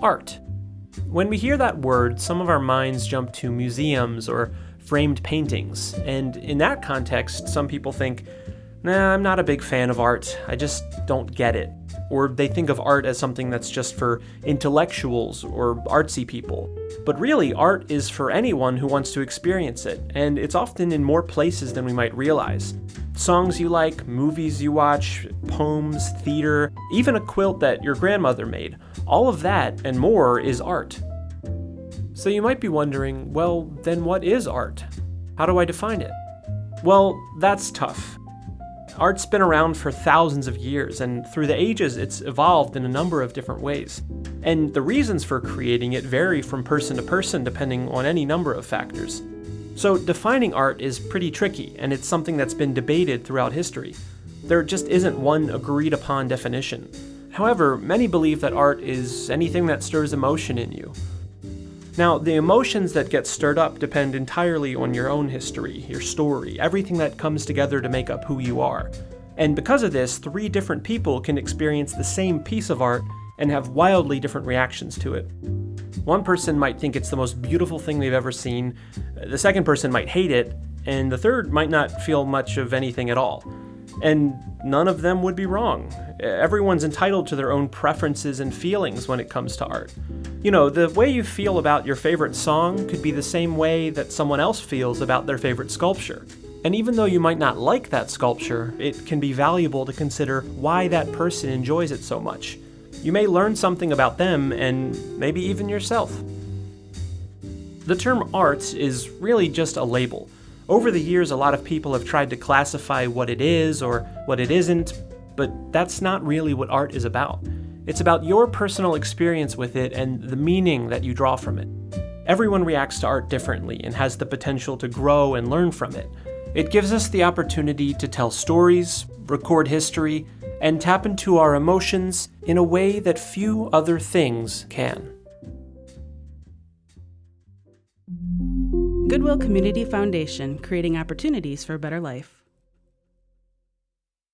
Art. When we hear that word, some of our minds jump to museums or framed paintings, and in that context, some people think, nah, I'm not a big fan of art, I just don't get it. Or they think of art as something that's just for intellectuals or artsy people. But really, art is for anyone who wants to experience it, and it's often in more places than we might realize. Songs you like, movies you watch, poems, theater, even a quilt that your grandmother made. All of that and more is art. So you might be wondering, well, then what is art? How do I define it? Well, that's tough. Art's been around for thousands of years, and through the ages it's evolved in a number of different ways. And the reasons for creating it vary from person to person depending on any number of factors. So defining art is pretty tricky, and it's something that's been debated throughout history. There just isn't one agreed upon definition. However, many believe that art is anything that stirs emotion in you. Now, the emotions that get stirred up depend entirely on your own history, your story, everything that comes together to make up who you are. And because of this, 3 different people can experience the same piece of art and have wildly different reactions to it. One person might think it's the most beautiful thing they've ever seen, the second person might hate it, and the third might not feel much of anything at all. And none of them would be wrong. Everyone's entitled to their own preferences and feelings when it comes to art. You know, the way you feel about your favorite song could be the same way that someone else feels about their favorite sculpture. And even though you might not like that sculpture, it can be valuable to consider why that person enjoys it so much. You may learn something about them and maybe even yourself. The term art is really just a label. Over the years, a lot of people have tried to classify what it is or what it isn't, but that's not really what art is about. It's about your personal experience with it and the meaning that you draw from it. Everyone reacts to art differently and has the potential to grow and learn from it. It gives us the opportunity to tell stories, record history, and tap into our emotions in a way that few other things can. Goodwill Community Foundation, creating opportunities for a better life.